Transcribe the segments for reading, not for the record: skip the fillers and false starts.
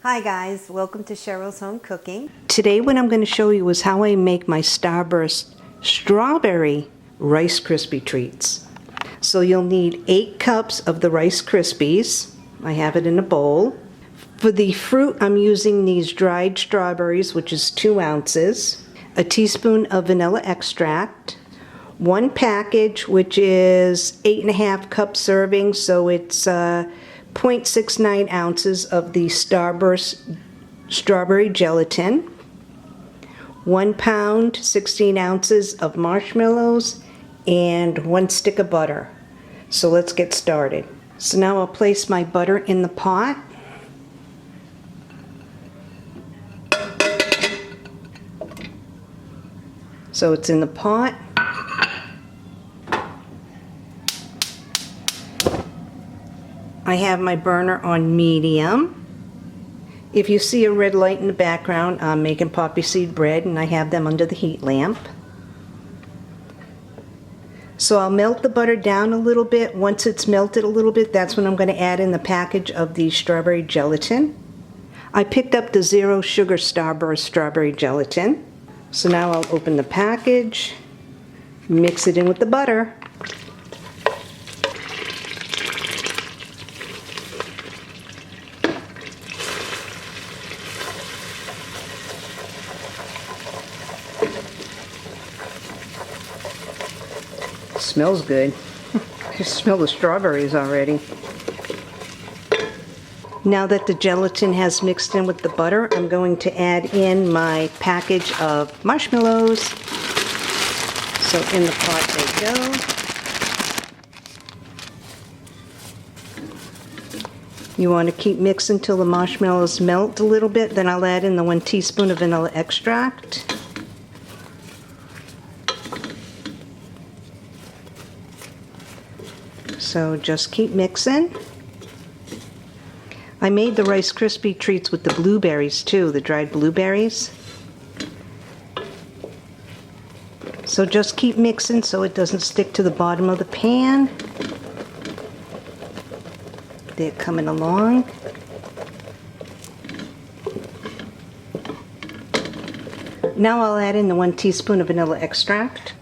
Hi guys, welcome to Cheryl's Home Cooking. Today what I'm going to show you is how I make my Starburst Strawberry Rice Krispie Treats. So you'll need 8 cups of the Rice Krispies. I have it in a bowl. For the fruit, I'm using these dried strawberries, which is 2 ounces, a teaspoon of vanilla extract, 1 package, which is 8.5 cup serving, so it's 0.69 ounces of the Starburst Strawberry Gelatin, 1 pound, 16 ounces of marshmallows, and 1 stick of butter. So let's get started. So now I'll place my butter in the pot. So it's in the pot. I have my burner on medium. If you see a red light in the background, I'm making poppy seed bread and I have them under the heat lamp. So I'll melt the butter down a little bit. Once it's melted a little bit, that's when I'm going to add in the package of the strawberry gelatin. I picked up the 0 sugar Starburst strawberry gelatin. So now I'll open the package, mix it in with the butter. Smells good. I smell the strawberries already. Now that the gelatin has mixed in with the butter, I'm going to add in my package of marshmallows. So in the pot they go. You want to keep mixing till the marshmallows melt a little bit. Then I'll add in the 1 teaspoon of vanilla extract. So just keep mixing. I made the Rice Krispie treats with the blueberries too, the dried blueberries. So just keep mixing so it doesn't stick to the bottom of the pan. They're coming along. Now I'll add in the 1 teaspoon of vanilla extract.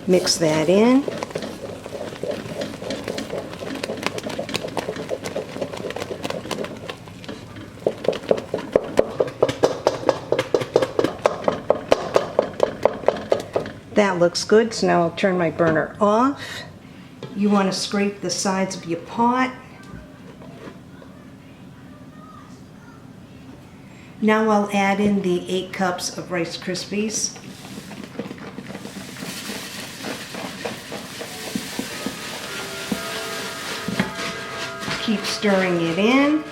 Mix that in. That looks good, so now I'll turn my burner off. You want to scrape the sides of your pot. Now I'll add in the 8 cups of Rice Krispies. Keep stirring it in.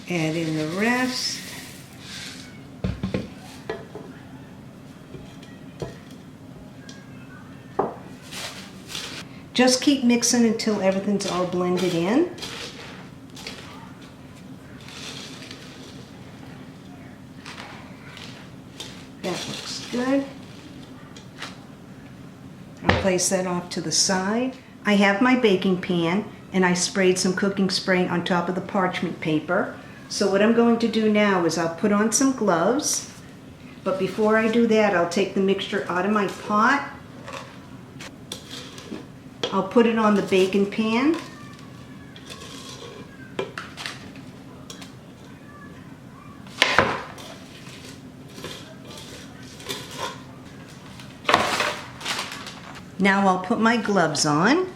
Add in the rest. Just keep mixing until everything's all blended in. That looks good. I'll place that off to the side. I have my baking pan and I sprayed some cooking spray on top of the parchment paper. So what I'm going to do now is I'll put on some gloves, but before I do that I'll take the mixture out of my pot. I'll put it on the baking pan. Now I'll put my gloves on.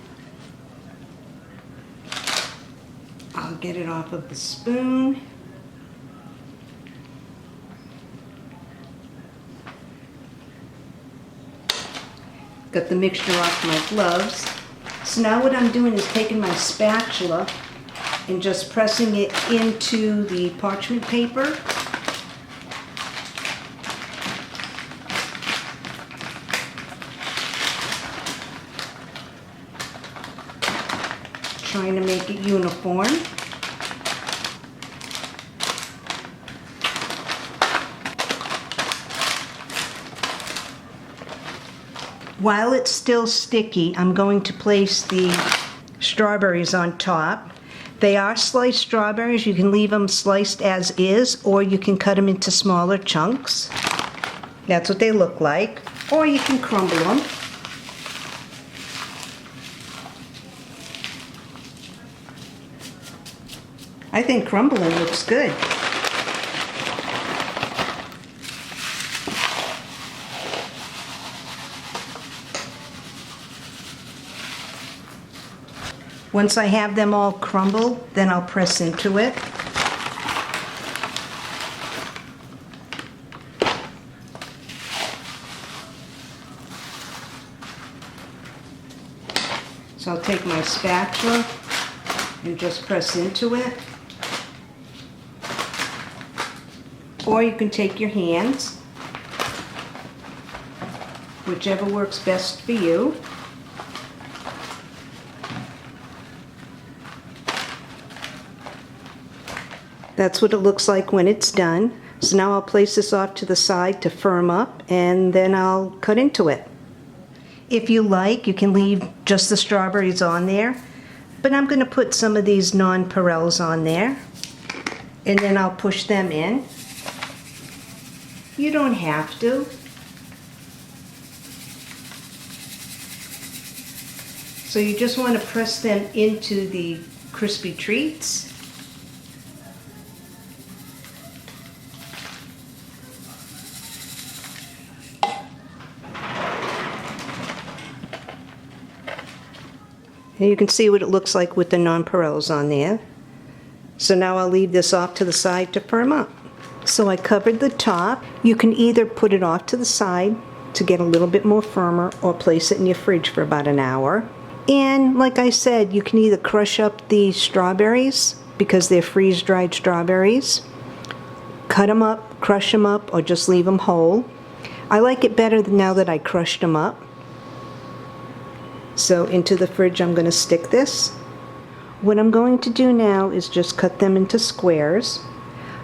I'll get it off of the spoon. Got the mixture off my gloves. So now what I'm doing is taking my spatula and just pressing it into the parchment paper trying to make it uniform. While it's still sticky, I'm going to place the strawberries on top. They are sliced strawberries. You can leave them sliced as is, or you can cut them into smaller chunks. That's what they look like. Or you can crumble them. I think crumbling looks good. Once I have them all crumbled, then I'll press into it. So I'll take my spatula and just press into it. Or you can take your hands, whichever works best for you. That's what it looks like when it's done. So now I'll place this off to the side to firm up, and then I'll cut into it. If you like, you can leave just the strawberries on there, but I'm going to put some of these nonpareils on there, and then I'll push them in. You don't have to. So you just want to press them into the crispy treats. And you can see what it looks like with the nonpareils on there. So now I'll leave this off to the side to firm up. So I covered the top. You can either put it off to the side to get a little bit more firmer, or place it in your fridge for about an hour. And like I said, you can either crush up the strawberries, because they're freeze-dried strawberries, cut them up, crush them up, or just leave them whole. I like it better now that I crushed them up. So into the fridge I'm going to stick this. What I'm going to do now is just cut them into squares.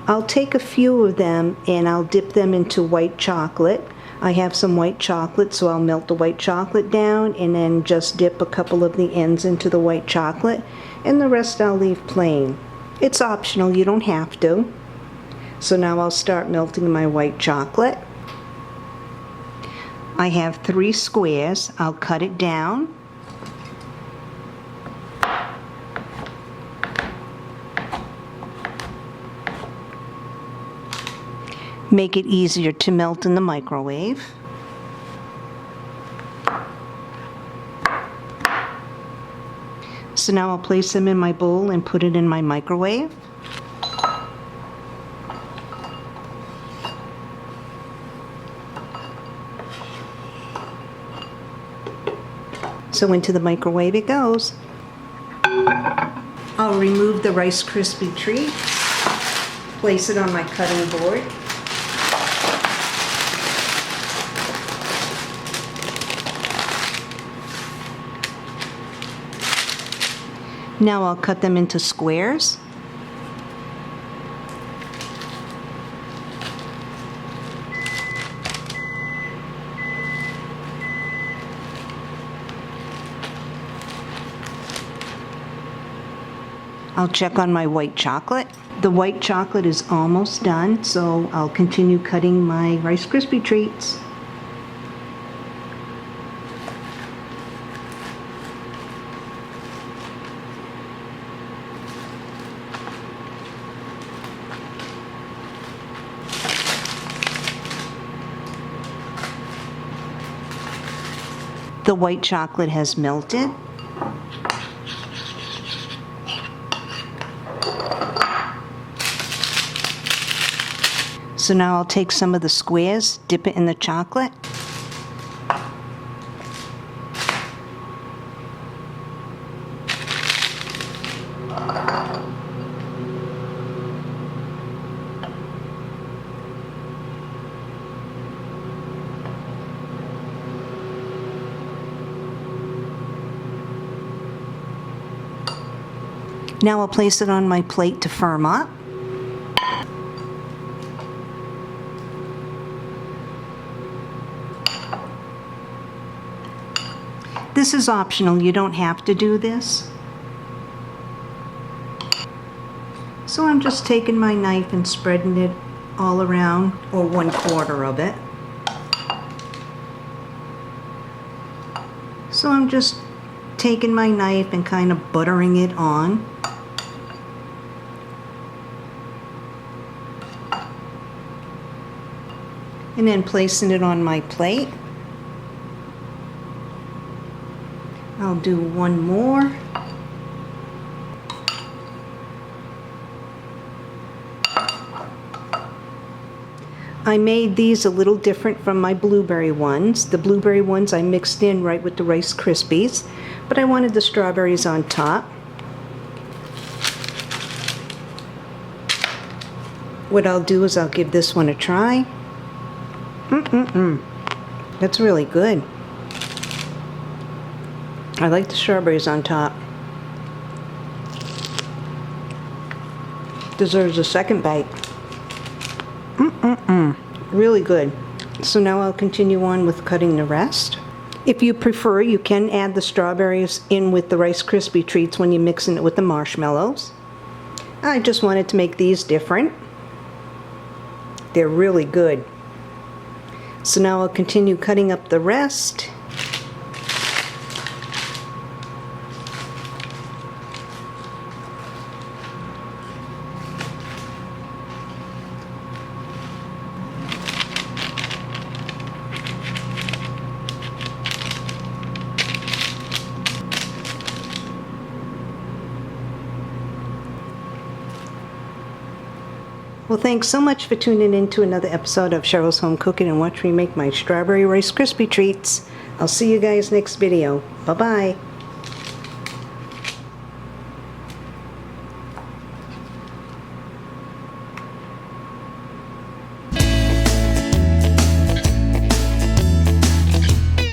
I'll take a few of them and I'll dip them into white chocolate. I have some white chocolate, so I'll melt the white chocolate down and then just dip a couple of the ends into the white chocolate, and the rest I'll leave plain. It's optional, you don't have to. So now I'll start melting my white chocolate. I have 3 squares. I'll cut it down. Make it easier to melt in the microwave. So now I'll place them in my bowl and put it in my microwave. So into the microwave it goes. I'll remove the Rice Krispie treat, place it on my cutting board. Now I'll cut them into squares. I'll check on my white chocolate. The white chocolate is almost done, so I'll continue cutting my Rice Krispie treats. The white chocolate has melted. So now I'll take some of the squares, dip it in the chocolate. Now I'll place it on my plate to firm up. This is optional, you don't have to do this. So I'm just taking my knife and spreading it all around, or 1/4 of it. So I'm just taking my knife and kind of buttering it on. And then placing it on my plate. I'll do one more. I made these a little different from my blueberry ones. The blueberry ones I mixed in right with the Rice Krispies, but I wanted the strawberries on top. What I'll do is I'll give this one a try. That's really good. I like the strawberries on top. Deserves a second bite. Really good. So now I'll continue on with cutting the rest. If you prefer, you can add the strawberries in with the Rice Krispie treats when you're mixing it with the marshmallows. I just wanted to make these different. They're really good. So now I'll continue cutting up the rest. Well, thanks so much for tuning in to another episode of Cheryl's Home Cooking, and watch me make my strawberry Rice Krispie treats. I'll see you guys next video. Bye-bye.